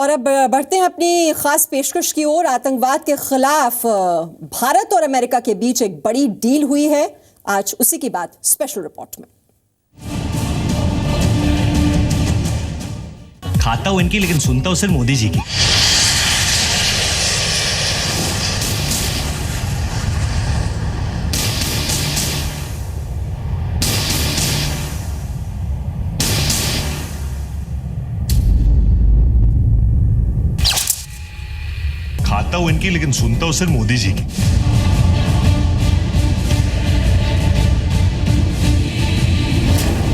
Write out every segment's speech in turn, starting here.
और अब बढ़ते हैं अपनी खास पेशकश की ओर। आतंकवाद के खिलाफ भारत और अमेरिका के बीच एक बड़ी डील हुई है। आज उसी की बात स्पेशल रिपोर्ट में। खाता हूं इनकी, लेकिन सुनता हूं सिर्फ मोदी जी की। खाता हूं इनकी, लेकिन सुनता हूं सिर्फ मोदी जी की।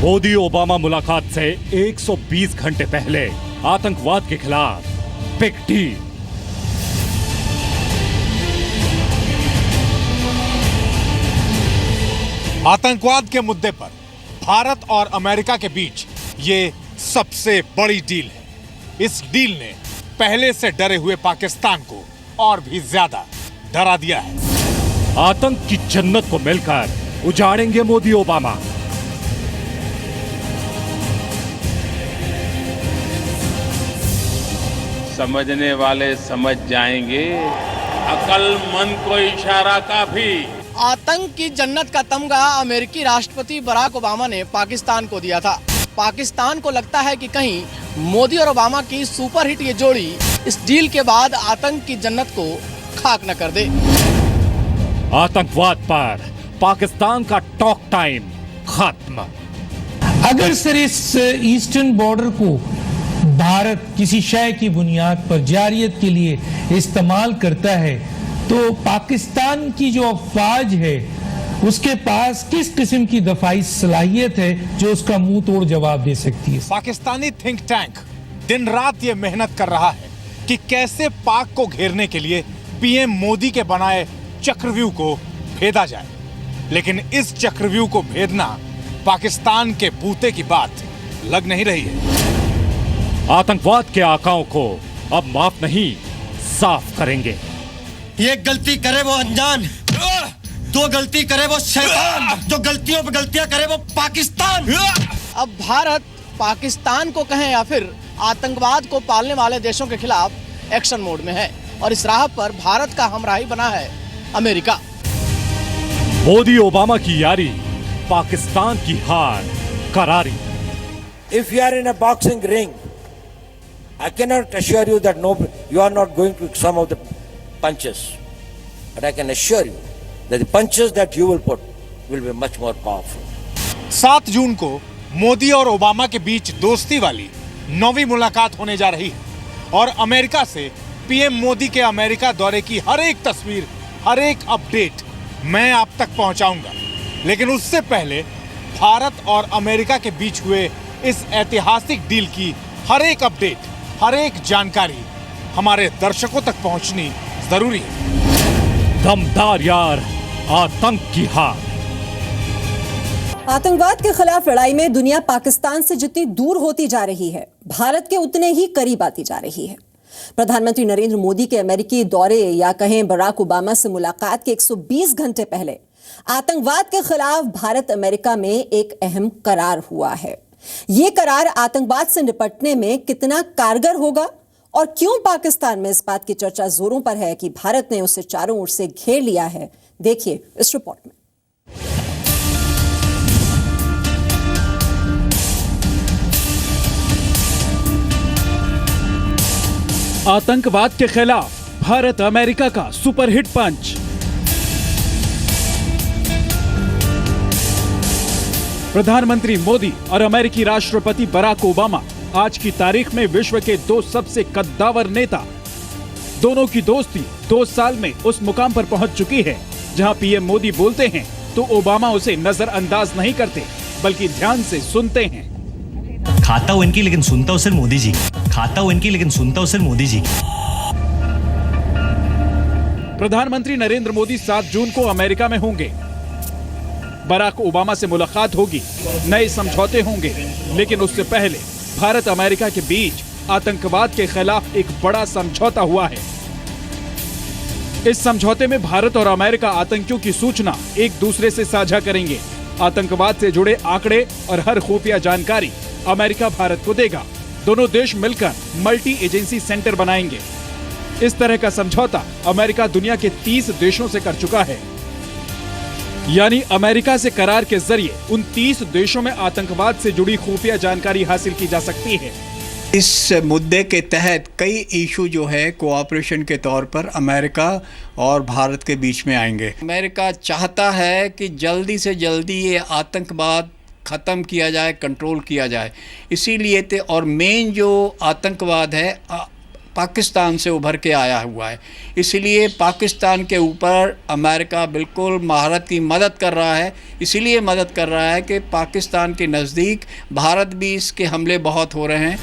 मोदी ओबामा मुलाकात से 120 घंटे पहले आतंकवाद के खिलाफ बिग डील। आतंकवाद के मुद्दे पर भारत और अमेरिका के बीच ये सबसे बड़ी डील है। इस डील ने पहले से डरे हुए पाकिस्तान को और भी ज्यादा डरा दिया है। आतंक की जन्नत को मिलकर उजाड़ेंगे मोदी ओबामा। समझने वाले समझ जाएंगे, अक्लमंद को इशारा काफी। आतंक की जन्नत का तमगा अमेरिकी राष्ट्रपति बराक ओबामा ने पाकिस्तान को दिया था। पाकिस्तान को लगता है कि कहीं मोदी और ओबामा की सुपरहिट ये जोड़ी इस डील के बाद आतंक की जन्नत को खाक न कर दे। आतंकवाद पर पाकिस्तान का टॉक टाइम खत्म। अगर सर इस ईस्टर्न बॉर्डर को भारत किसी शय की बुनियाद पर जारियत के लिए इस्तेमाल करता है तो पाकिस्तान की जो अफवाज है उसके पास किस किस्म की दफाई सलाहियत है जो उसका मुंह तोड़ जवाब दे सकती है। पाकिस्तानी थिंक टैंक दिन रात ये मेहनत कर रहा है कि कैसे पाक को घेरने के लिए पीएम मोदी के बनाए चक्रव्यूह को भेदा जाए, लेकिन इस चक्रव्यूह को भेदना पाकिस्तान के बूते की बात लग नहीं रही है। आतंकवाद के आकाओं को अब माफ नहीं, साफ करेंगे। एक गलती करे वो अनजान, दो गलती करे वो शैतान, जो गलतियों पे गलतियां करे वो पाकिस्तान। अब भारत पाकिस्तान को कहें या फिर आतंकवाद को पालने वाले देशों के खिलाफ एक्शन मोड में है और इस राह पर भारत का हमराही बना है अमेरिका। मोदी ओबामा की यारी, पाकिस्तान की हार करारी। If you are in a boxing ring, I cannot assure you that you are not going to some of the punches, but I can assure you that the punches that you will put will be much more powerful. 7 जून को मोदी और Obama के बीच दोस्ती वाली 9वीं मुलाकात होने जा रही है और अमेरिका से पीएम मोदी के अमेरिका दौरे की हर एक तस्वीर, हर एक अपडेट मैं आप तक पहुंचाऊंगा। लेकिन उससे पहले भारत और अमेरिका के बीच हुए इस ऐतिहासिक डील की हर एक अपडेट, हर एक जानकारी हमारे दर्शकों तक पहुंचनी जरूरी है। दमदार यार, आतंक की हार। आतंकवाद के खिलाफ लड़ाई में दुनिया पाकिस्तान से जितनी दूर होती जा रही है, भारत के उतने ही करीब आती जा रही है। प्रधानमंत्री नरेंद्र मोदी के अमेरिकी दौरे या कहें बराक ओबामा से मुलाकात के 120 घंटे पहले आतंकवाद के खिलाफ भारत अमेरिका में एक अहम करार हुआ है। यह करार आतंकवाद से निपटने में कितना कारगर होगा और क्यों पाकिस्तान में इस बात की चर्चा जोरों पर है कि भारत ने उसे चारों ओर से घेर लिया है, देखिए इस रिपोर्ट में। आतंकवाद के खिलाफ भारत अमेरिका का सुपरहिट पंच। प्रधानमंत्री मोदी और अमेरिकी राष्ट्रपति बराक ओबामा आज की तारीख में विश्व के 2 सबसे कद्दावर नेता। दोनों की दोस्ती 2 साल में उस मुकाम पर पहुंच चुकी है जहां पीएम मोदी बोलते हैं तो ओबामा उसे नजरअंदाज नहीं करते बल्कि ध्यान से सुनते हैं। खाता हूं इनकी, लेकिन सुनता हूं सिर्फ मोदी जी की। खाता हूं इनकी, लेकिन सुनता हूं सिर्फ मोदी जी की। प्रधानमंत्री नरेंद्र मोदी 7 जून को अमेरिका में होंगे। बराक ओबामा से मुलाकात होगी, नए समझौते होंगे, लेकिन उससे पहले भारत अमेरिका के बीच आतंकवाद के खिलाफ एक बड़ा समझौता हुआ है। इस समझौते में भारत और अमेरिका आतंकियों की सूचना एक दूसरे से साझा करेंगे। आतंकवाद से जुड़े आंकड़े और हर खुफिया जानकारी अमेरिका भारत को देगा। दोनों देश मिलकर मल्टी एजेंसी सेंटर बनाएंगे। इस तरह का समझौता अमेरिका दुनिया के 30 देशों से कर चुका है। यानी अमेरिका से करार के जरिए उन 30 देशों में आतंकवाद से जुड़ी खुफिया जानकारी हासिल की जा सकती है। इस मुद्दे के तहत कई इशू जो है कोऑपरेशन के तौर पर अमेरिका और भारत के बीच में आएंगे। अमेरिका चाहता है कि जल्दी से जल्दी ये आतंकवाद ख़त्म किया जाए, कंट्रोल किया जाए। इसीलिए और मेन जो आतंकवाद है पाकिस्तान से उभर के आया हुआ है, इसलिए पाकिस्तान के ऊपर अमेरिका बिल्कुल महारत की मदद कर रहा है। इसीलिए मदद कर रहा है कि पाकिस्तान के नज़दीक भारत भी इसके हमले बहुत हो रहे हैं।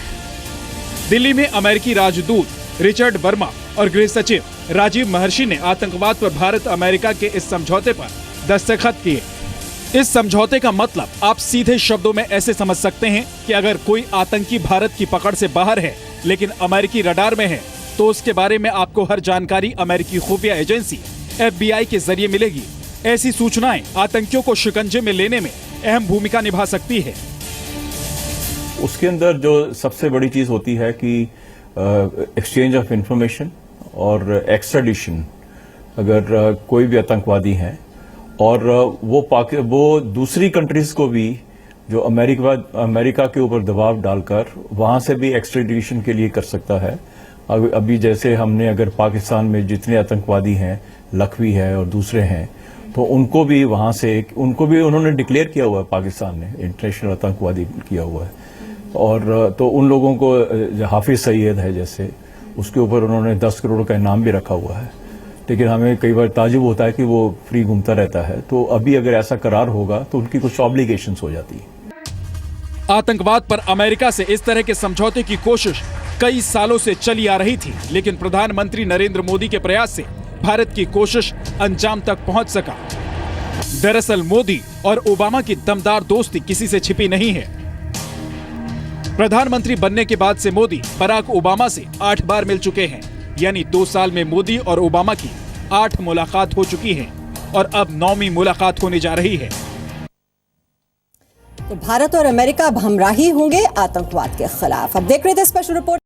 दिल्ली में अमेरिकी राजदूत रिचर्ड वर्मा और गृह सचिव राजीव महर्षि ने आतंकवाद पर भारत अमेरिका के इस समझौते पर दस्तखत किए। इस समझौते का मतलब आप सीधे शब्दों में ऐसे समझ सकते हैं कि अगर कोई आतंकी भारत की पकड़ से बाहर है लेकिन अमेरिकी रडार में है, तो उसके बारे में आपको हर जानकारी अमेरिकी खुफिया एजेंसी FBI के जरिए मिलेगी। ऐसी सूचनाएं आतंकियों को शिकंजे में लेने में अहम भूमिका निभा सकती है। उसके अंदर जो सबसे बड़ी चीज होती है कि एक्सचेंज ऑफ इंफॉर्मेशन और एक्स्ट्राडिशन। अगर कोई भी आतंकवादी है और वो दूसरी कंट्रीज को भी जो अमेरिका के ऊपर दबाव डालकर वहां से भी एक्स्ट्राडिशन के लिए कर सकता है। अभी जैसे हमने अगर पाकिस्तान में जितने आतंकवादी हैं, लखवी है और दूसरे हैं, तो उनको भी वहां से उन्होंने डिक्लेयर किया हुआ है, पाकिस्तान ने इंटरनेशनल आतंकवादी किया हुआ है। और तो उन लोगों को हाफिज सईद है जैसे, उसके ऊपर उन्होंने 10 करोड़ का इनाम भी रखा हुआ है। लेकिन हमें कई बार ताजुब होता है कि वो फ्री घूमता रहता है। तो अभी अगर ऐसा करार होगा तो उनकी कुछ ऑब्लिगेशंस हो जाती है। आतंकवाद पर अमेरिका से इस तरह के समझौते की कोशिश कई सालों से चली आ रही थी, लेकिन प्रधानमंत्री नरेंद्र मोदी के प्रयास से भारत की कोशिश अंजाम तक पहुंच सका। दरअसल मोदी और ओबामा की दमदार दोस्ती किसी से छिपी नहीं है। प्रधानमंत्री बनने के बाद से मोदी बराक ओबामा से 8 बार मिल चुके हैं। यानी 2 साल में मोदी और ओबामा की 8 मुलाकात हो चुकी है और अब 9वीं मुलाकात होने जा रही है। तो भारत और अमेरिका अब हमराही होंगे आतंकवाद के खिलाफ। अब देख रहे थे स्पेशल रिपोर्ट।